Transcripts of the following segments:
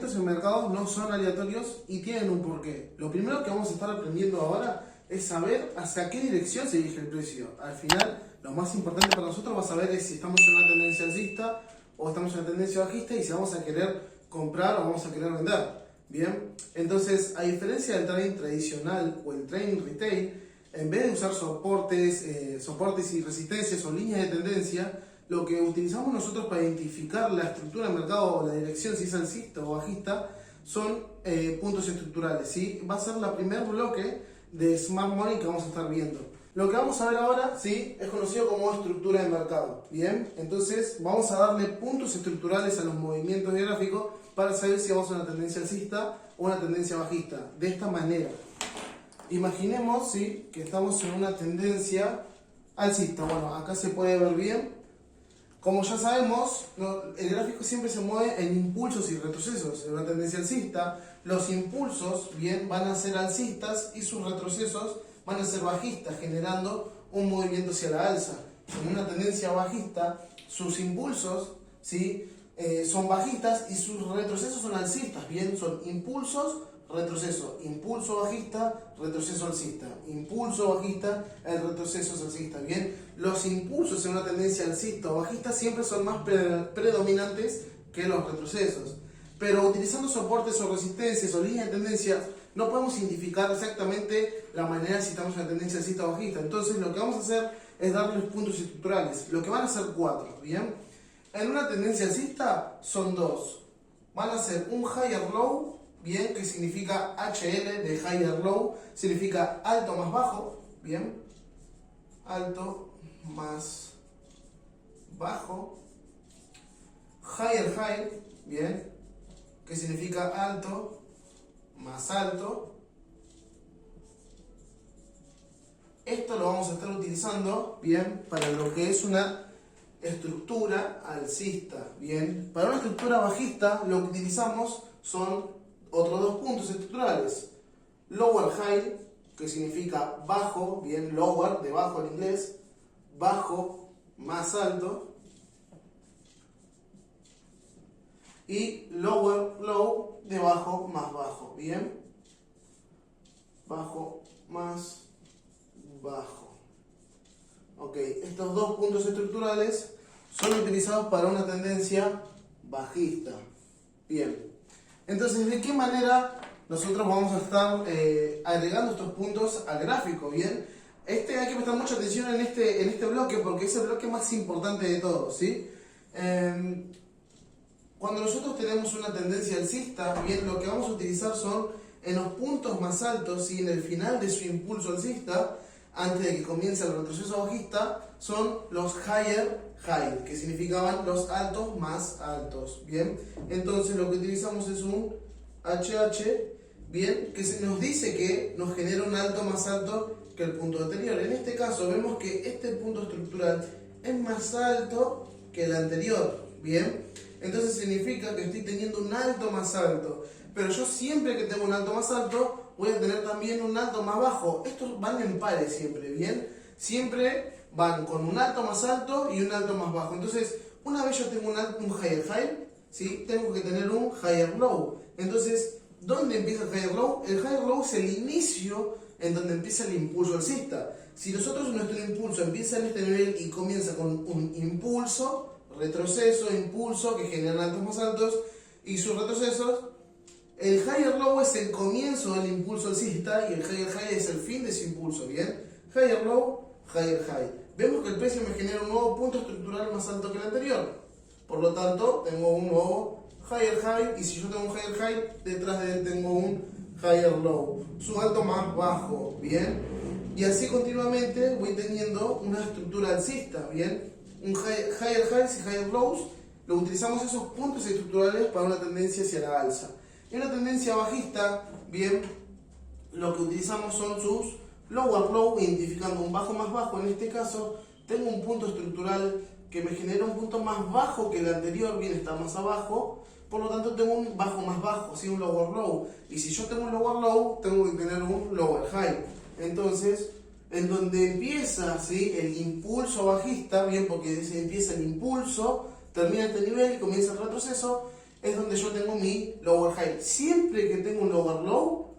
movimientos en mercado no son aleatorios y tienen un porqué. Lo primero que vamos a estar aprendiendo ahora es saber hacia qué dirección se dirige el precio. Al final, lo más importante para nosotros va a saber es si estamos en una tendencia alcista o estamos en una tendencia bajista y si vamos a querer comprar o vamos a querer vender. Bien, entonces, a diferencia del trading tradicional o el trading retail, en vez de usar soportes y resistencias o líneas de tendencia, lo que utilizamos nosotros para identificar la estructura del mercado o la dirección, si es alcista o bajista, son puntos estructurales, ¿sí? Va a ser la primer bloque de Smart Money que vamos a estar viendo. Lo que vamos a ver ahora, ¿sí?, es conocido como estructura de mercado. Bien, entonces vamos a darle puntos estructurales a los movimientos de gráfico para saber si vamos a una tendencia alcista o una tendencia bajista. De esta manera, imaginemos, ¿sí?, que estamos en una tendencia alcista. Bueno, acá se puede ver bien. Como ya sabemos, el gráfico siempre se mueve en impulsos y retrocesos. En una tendencia alcista, los impulsos bien van a ser alcistas y sus retrocesos van a ser bajistas, generando un movimiento hacia la alza. En una tendencia bajista, sus impulsos, ¿sí?, son bajistas y sus retrocesos son alcistas. Bien, son impulsos, retroceso, impulso bajista, retroceso alcista, impulso bajista, el retroceso es alcista. Bien, los impulsos en una tendencia alcista o bajista siempre son más predominantes que los retrocesos, pero utilizando soportes o resistencias o líneas de tendencia no podemos identificar exactamente la manera si estamos en una tendencia alcista o bajista. Entonces lo que vamos a hacer es darles puntos estructurales, lo que van a ser 4. Bien, en una tendencia alcista son 2, van a ser un higher low, bien, que significa HL de higher low, significa alto más bajo, bien, alto más bajo, higher high, bien, que significa alto más alto. Esto lo vamos a estar utilizando, bien, para lo que es una estructura alcista, bien. Para una estructura bajista lo que utilizamos son otros 2 puntos estructurales: lower high, que significa bajo, bien, lower, de bajo en inglés, bajo más alto, y lower low, de bajo más bajo, bien, bajo más bajo. Ok, estos 2 puntos estructurales son utilizados para una tendencia bajista. Bien, entonces, ¿de qué manera nosotros vamos a estar agregando estos puntos al gráfico? Bien, hay que prestar mucha atención en este bloque porque es el bloque más importante de todos, ¿sí? Cuando nosotros tenemos una tendencia alcista, bien, lo que vamos a utilizar son en los puntos más altos y en el final de su impulso alcista, antes de que comience el retroceso bajista, son los higher high, que significaban los altos más altos. Bien, entonces lo que utilizamos es un HH, bien, que nos dice que nos genera un alto más alto que el punto anterior. En este caso vemos que este punto estructural es más alto que el anterior. Bien, entonces significa que estoy teniendo un alto más alto, pero yo siempre que tengo un alto más alto voy a tener también un alto más bajo. Estos van en pares siempre, bien, siempre van con un alto más alto y un alto más bajo. Entonces, una vez yo tengo un higher high, ¿sí?, tengo que tener un higher low. Entonces, ¿dónde empieza el higher low? El higher low es el inicio en donde empieza el impulso alcista. Si nosotros nuestro impulso empieza en este nivel y comienza con un impulso, retroceso, impulso, que generan altos más altos, y sus retrocesos, el higher low es el comienzo del impulso alcista y el higher high es el fin de ese impulso, ¿bien? Higher low, higher high. Vemos que el precio me genera un nuevo punto estructural más alto que el anterior. Por lo tanto, tengo un nuevo higher high, y si yo tengo un higher high, detrás de él tengo un higher low, su alto más bajo, ¿bien? Y así continuamente voy teniendo una estructura alcista, ¿bien? Un higher highs y higher lows, lo utilizamos esos puntos estructurales para una tendencia hacia la alza. En una tendencia bajista, bien, lo que utilizamos son sus lower low, identificando un bajo más bajo. En este caso, tengo un punto estructural que me genera un punto más bajo que el anterior, bien, está más abajo, por lo tanto tengo un bajo más bajo, ¿sí?, un lower low. Y si yo tengo un lower low, tengo que tener un lower high. Entonces, en donde empieza, ¿sí?, el impulso bajista, bien, porque empieza el impulso, termina este nivel y comienza el retroceso. es donde yo tengo mi lower high. Siempre que tengo un lower low,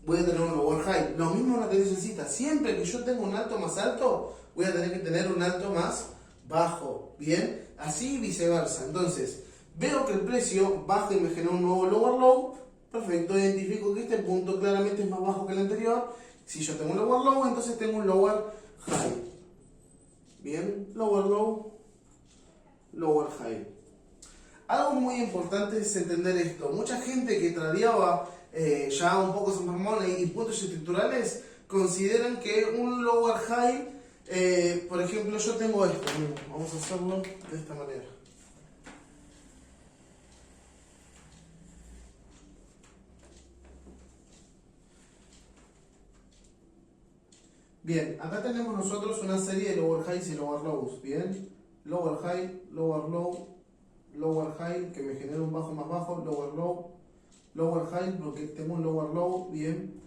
voy a tener un lower high. Lo mismo en la tendencia alcista. Siempre que yo tengo un alto más alto, voy a tener que tener un alto más bajo. Bien, así y viceversa. Entonces, veo que el precio baja y me genera un nuevo lower low. Perfecto, identifico que este punto claramente es más bajo que el anterior. Si yo tengo un lower low, entonces tengo un lower high. Bien, lower low, lower high. Algo muy importante es entender esto. Mucha gente que tradeaba ya un poco Smart Money y puntos estructurales consideran que un lower high, por ejemplo, yo tengo esto. Vamos a hacerlo de esta manera. Bien, acá tenemos nosotros una serie de lower highs y lower lows. Bien, lower high, lower low, lower high, que me genera un bajo más bajo, lower low, lower high, porque tengo un lower low, bien.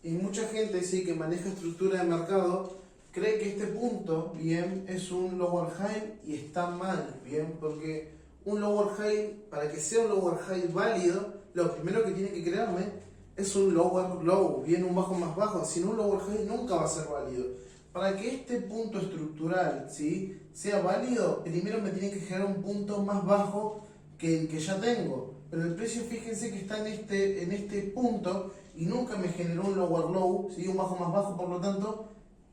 Y mucha gente sí que maneja estructura de mercado cree que este punto, bien, es un lower high y está mal, bien, porque un lower high, para que sea un lower high válido, lo primero que tiene que crearme es un lower low, bien, un bajo más bajo. Si no, un lower high nunca va a ser válido. Para que este punto estructural, ¿sí?, sea válido, primero me tiene que generar un punto más bajo que el que ya tengo. Pero el precio, fíjense que está en este punto y nunca me generó un lower low, ¿sí?, un bajo más bajo, por lo tanto,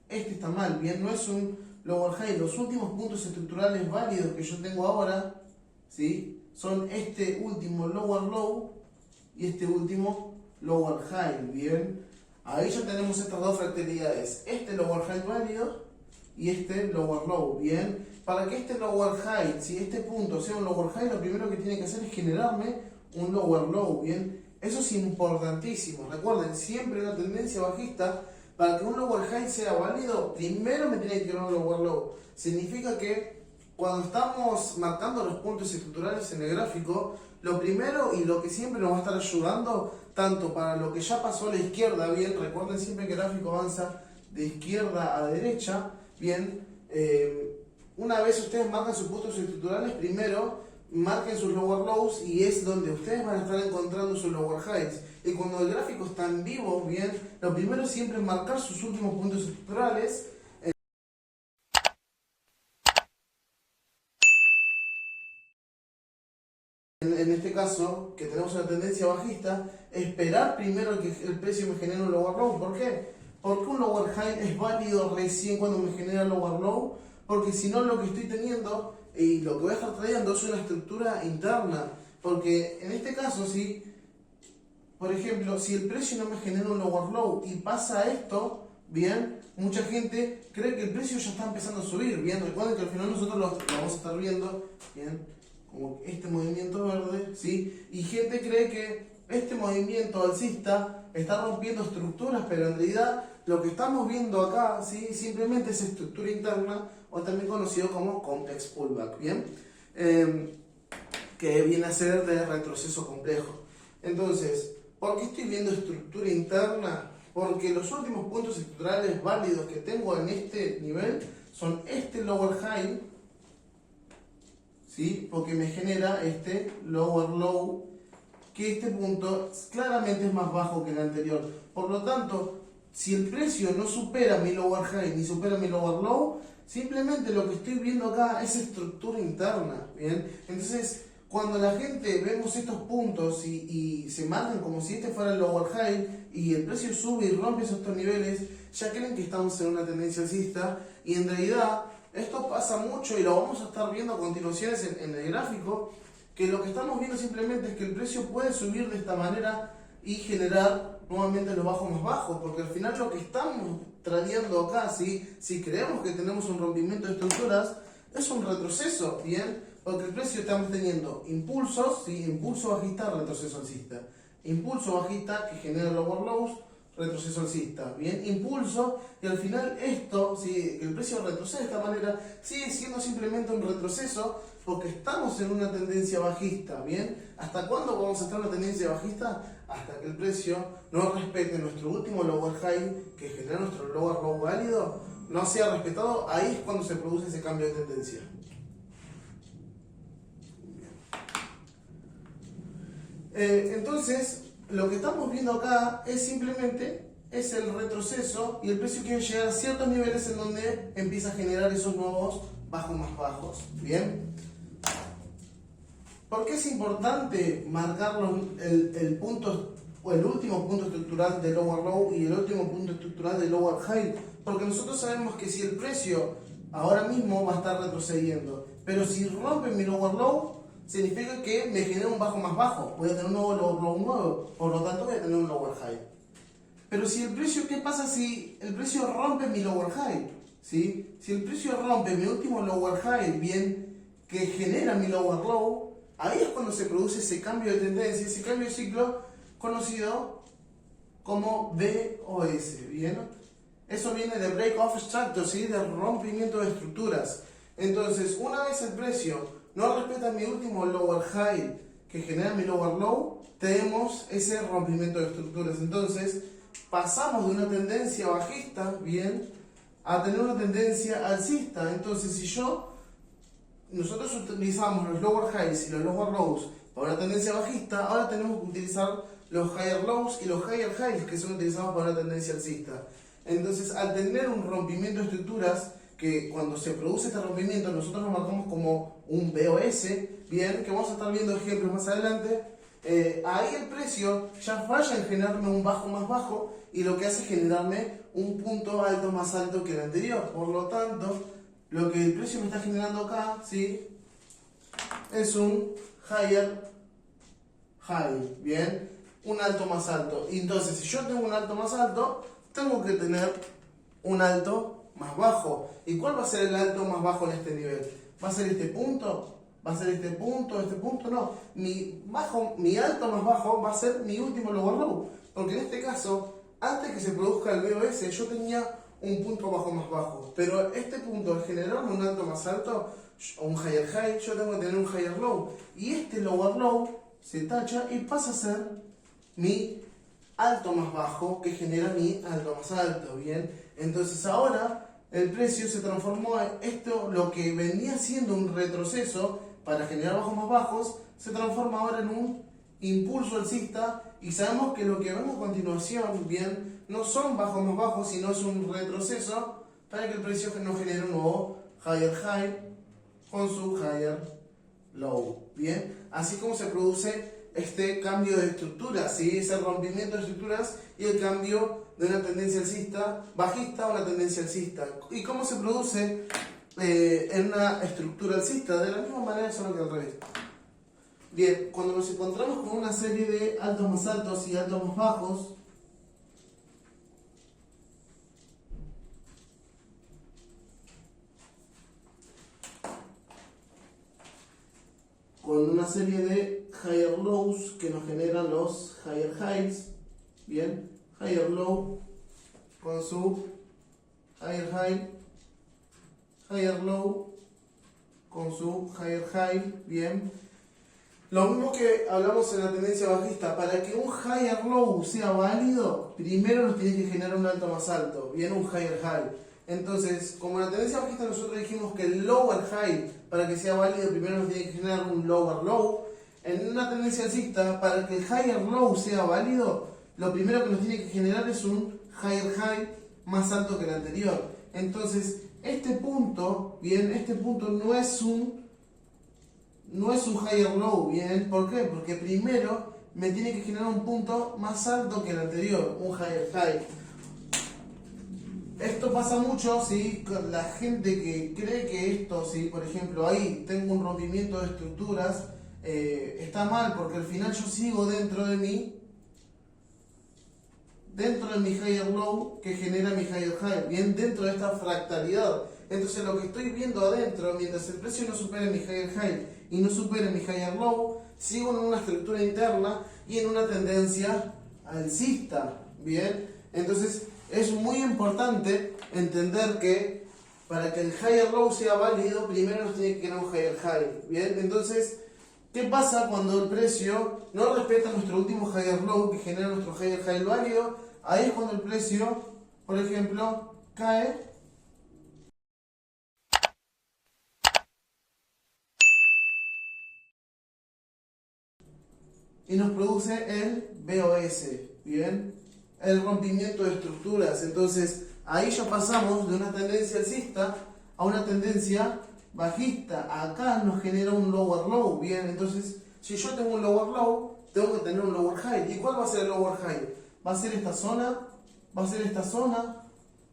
este está mal, bien, no es un lower high. Los últimos puntos estructurales válidos que yo tengo ahora, ¿sí?, son este último lower low y este último lower high, bien. Ahí ya tenemos estas dos fractalidades, este lower high válido y este lower low, bien. Para que este lower high, si este punto sea un lower high, lo primero que tiene que hacer es generarme un lower low, bien. Eso es importantísimo. Recuerden, siempre en la tendencia bajista, para que un lower high sea válido, primero me tiene que crear un lower low. Significa que cuando estamos marcando los puntos estructurales en el gráfico, lo primero y lo que siempre nos va a estar ayudando, tanto para lo que ya pasó a la izquierda, bien, recuerden siempre que el gráfico avanza de izquierda a derecha, bien, una vez ustedes marcan sus puntos estructurales, primero marquen sus lower lows y es donde ustedes van a estar encontrando sus lower highs. Y cuando el gráfico está en vivo, bien, lo primero siempre es marcar sus últimos puntos estructurales. En este caso, que tenemos una tendencia bajista, esperar primero que el precio me genere un lower low. ¿Por qué? Porque un lower high es válido recién cuando me genera el lower low, porque si no, lo que estoy teniendo y lo que voy a estar trayendo es una estructura interna. Porque en este caso, si, por ejemplo, si el precio no me genera un lower low y pasa esto, bien, mucha gente cree que el precio ya está empezando a subir, bien. Recuerden que al final nosotros lo vamos a estar viendo, bien, como este movimiento verde, ¿sí? Y gente cree que este movimiento alcista está rompiendo estructuras, pero en realidad lo que estamos viendo acá, ¿sí?, simplemente es estructura interna, o también conocido como complex pullback, ¿bien? Que viene a ser de retroceso complejo. Entonces, ¿por qué estoy viendo estructura interna? Porque los últimos puntos estructurales válidos que tengo en este nivel son este lower high, ¿sí?, porque me genera este lower low, que este punto claramente es más bajo que el anterior. Por lo tanto, si el precio no supera mi lower high ni supera mi lower low, simplemente lo que estoy viendo acá es estructura interna, ¿bien? Entonces, cuando la gente vemos estos puntos y se marcan como si este fuera el lower high y el precio sube y rompe esos niveles, ya creen que estamos en una tendencia alcista, y en realidad esto pasa mucho y lo vamos a estar viendo a continuación en el gráfico, que lo que estamos viendo simplemente es que el precio puede subir de esta manera y generar nuevamente los bajos más bajos, porque al final lo que estamos tradeando acá, ¿sí?, si creemos que tenemos un rompimiento de estructuras, es un retroceso, ¿bien? Porque el precio estamos teniendo impulsos, ¿sí?, impulso bajista, retroceso alcista, impulso bajista que genera lower lows, retroceso alcista, bien, impulso, y al final esto, si el precio retrocede de esta manera, sigue siendo simplemente un retroceso, porque estamos en una tendencia bajista, bien. ¿Hasta cuándo vamos a estar en una tendencia bajista? Hasta que el precio no respete nuestro último lower high, que genera nuestro lower low válido, no sea respetado. Ahí es cuando se produce ese cambio de tendencia. Entonces, lo que estamos viendo acá es simplemente es el retroceso y el precio quiere llegar a ciertos niveles en donde empieza a generar esos nuevos bajos más bajos. Bien. ¿Por qué es importante marcar el punto o el último punto estructural de lower low y el último punto estructural de lower high? Porque nosotros sabemos que si el precio ahora mismo va a estar retrocediendo, pero si rompe mi lower low, significa que me genera un bajo más bajo. Voy a tener un nuevo lower low nuevo, por lo tanto voy a tener un lower high. Pero si el precio, ¿qué pasa si el precio rompe mi lower high? ¿Sí? Si el precio rompe mi último lower high, bien, que genera mi lower low, ahí es cuando se produce ese cambio de tendencia, ese cambio de ciclo conocido como BOS, ¿bien? Eso viene de Break Off Structure, ¿sí? De rompimiento de estructuras. Entonces, una vez el precio no respeta mi último lower high que genera mi lower low, tenemos ese rompimiento de estructuras. Entonces, pasamos de una tendencia bajista, ¿bien?, a tener una tendencia alcista. Entonces, si nosotros utilizamos los lower highs y los lower lows para una tendencia bajista, ahora tenemos que utilizar los higher lows y los higher highs que son utilizados para una tendencia alcista. Entonces, al tener un rompimiento de estructuras, que cuando se produce este rompimiento nosotros lo marcamos como un BOS, bien, que vamos a estar viendo ejemplos más adelante, ahí el precio ya falla en generarme un bajo más bajo y lo que hace es generarme un punto alto más alto que el anterior. Por lo tanto, lo que el precio me está generando acá, ¿sí?, es un higher high, bien, un alto más alto. Y entonces, si yo tengo un alto más alto, tengo que tener un alto más bajo. ¿Y cuál va a ser el alto más bajo en este nivel? ¿Va a ser este punto? ¿Va a ser este punto? ¿Este punto? No. Mi alto más bajo va a ser mi último lower low. Porque en este caso, antes que se produzca el BOS, yo tenía un punto bajo más bajo. Pero este punto, al generarme un alto más alto, o un higher high, yo tengo que tener un higher low. Y este lower low se tacha y pasa a ser mi alto más bajo que genera mi alto más alto, ¿bien? Entonces ahora el precio se transformó en esto, lo que venía siendo un retroceso para generar bajos más bajos, se transforma ahora en un impulso alcista y sabemos que lo que vemos a continuación, ¿bien?, no son bajos más bajos, sino es un retroceso para que el precio no genere un nuevo higher high con su higher low, ¿bien? Así como se produce este cambio de estructuras, ¿sí?, ese rompimiento de estructuras y el cambio de una tendencia alcista bajista a una tendencia alcista. ¿Y cómo se produce en una estructura alcista? De la misma manera, solo que al revés. Bien, cuando nos encontramos con una serie de altos más altos y altos más bajos, con una serie de higher lows que nos generan los higher highs, bien, higher low con su higher high, higher low con su higher high, bien. Lo mismo que hablamos en la tendencia bajista, para que un higher low sea válido, primero nos tiene que generar un alto más alto, bien, un higher high. Entonces, como en la tendencia bajista nosotros dijimos que el lower high, para que sea válido, primero nos tiene que generar un lower low. En una tendencia alcista, para que el higher low sea válido, lo primero que nos tiene que generar es un higher high más alto que el anterior. Entonces, este punto, bien, este punto no es un higher low, ¿bien? ¿Por qué? Porque primero me tiene que generar un punto más alto que el anterior, un higher high. Esto pasa mucho, ¿sí?, con la gente que cree que esto, ¿sí?, por ejemplo, ahí tengo un rompimiento de estructuras, está mal porque al final yo sigo dentro de mi higher low que genera mi higher high, bien, dentro de esta fractalidad. Entonces lo que estoy viendo adentro, mientras el precio no supere mi higher high y no supere mi higher low, sigo en una estructura interna y en una tendencia alcista, bien. Entonces es muy importante entender que para que el higher low sea válido, primero nos tiene que quedar un higher high, bien. Entonces, ¿qué pasa cuando el precio no respeta nuestro último higher low que genera nuestro higher high válido? Ahí es cuando el precio, por ejemplo, cae y nos produce el BOS, ¿bien? El rompimiento de estructuras. Entonces, ahí ya pasamos de una tendencia alcista a una tendencia bajista. Acá nos genera un lower low, ¿bien? Entonces, si yo tengo un lower low, tengo que tener un lower high. ¿Y cuál va a ser el lower high? ¿Va a ser esta zona? ¿Va a ser esta zona?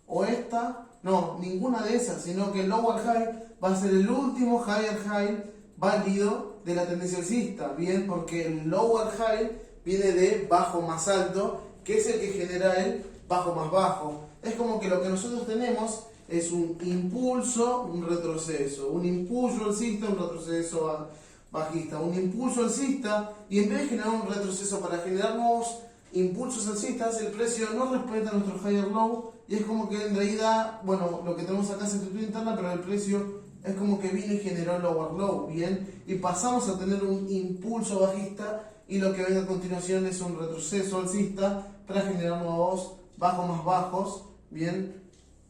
¿O esta? No, ninguna de esas, sino que el lower high va a ser el último higher high válido de la tendencia alcista, ¿bien? Porque el lower high viene de bajo más alto, que es el que genera el bajo más bajo. Es como que lo que nosotros tenemos es un impulso, un retroceso, un impulso alcista, un retroceso bajista, un impulso alcista, y en vez de generar un retroceso para generar nuevos impulsos alcistas, el precio no respeta nuestro higher low, y es como que en realidad, bueno, lo que tenemos acá es estructura interna, pero el precio es como que vino y generó lower low, ¿bien? Y pasamos a tener un impulso bajista, y lo que viene a continuación es un retroceso alcista para generar nuevos bajos más bajos, ¿bien?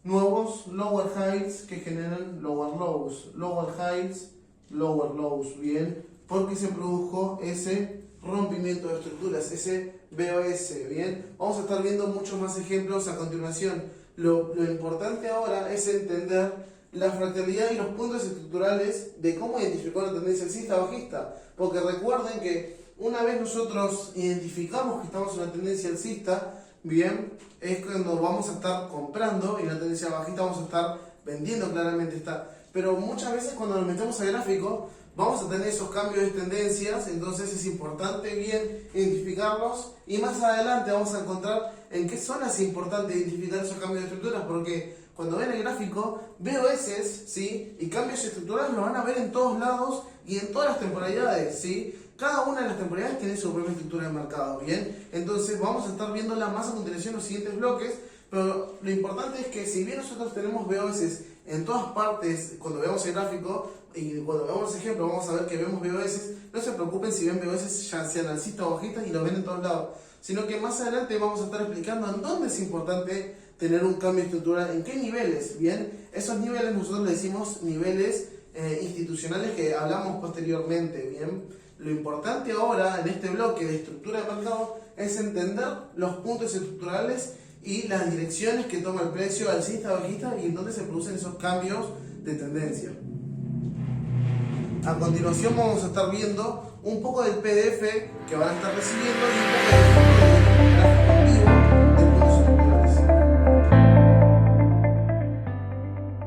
Nuevos lower highs que generan lower lows, lower highs, lower lows, ¿bien? Porque se produjo ese rompimiento de estructuras, ese BOS, ¿bien? Vamos a estar viendo muchos más ejemplos a continuación. Lo importante ahora es entender la fractalidad y los puntos estructurales de cómo identificar una tendencia alcista o bajista, porque recuerden que una vez nosotros identificamos que estamos en una tendencia alcista, bien, es cuando vamos a estar comprando, y en la tendencia bajista vamos a estar vendiendo, claramente está. Pero muchas veces cuando nos metemos a gráfico vamos a tener esos cambios de tendencias, entonces es importante bien identificarlos, y más adelante vamos a encontrar en qué zonas es importante identificar esos cambios de estructuras, porque cuando ven el gráfico, BOS, ¿sí? Y cambios estructurales los van a ver en todos lados y en todas las temporalidades, ¿sí? Cada una de las temporalidades tiene su propia estructura de mercado, ¿bien? Entonces vamos a estar viéndola más a continuación en los siguientes bloques, pero lo importante es que si bien nosotros tenemos BOS en todas partes, cuando veamos el gráfico y cuando veamos el ejemplo vamos a ver que vemos BOS, no se preocupen si ven BOS ya sean alcistas o bajistas y los ven en todos lados, sino que más adelante vamos a estar explicando en dónde es importante tener un cambio de estructura, en qué niveles, ¿bien? Esos niveles nosotros le decimos niveles institucionales que hablamos posteriormente, ¿bien? Lo importante ahora en este bloque de estructura de mercado es entender los puntos estructurales y las direcciones que toma el precio alcista o bajista y en dónde se producen esos cambios de tendencia. A continuación vamos a estar viendo un poco del PDF que van a estar recibiendo y un poco de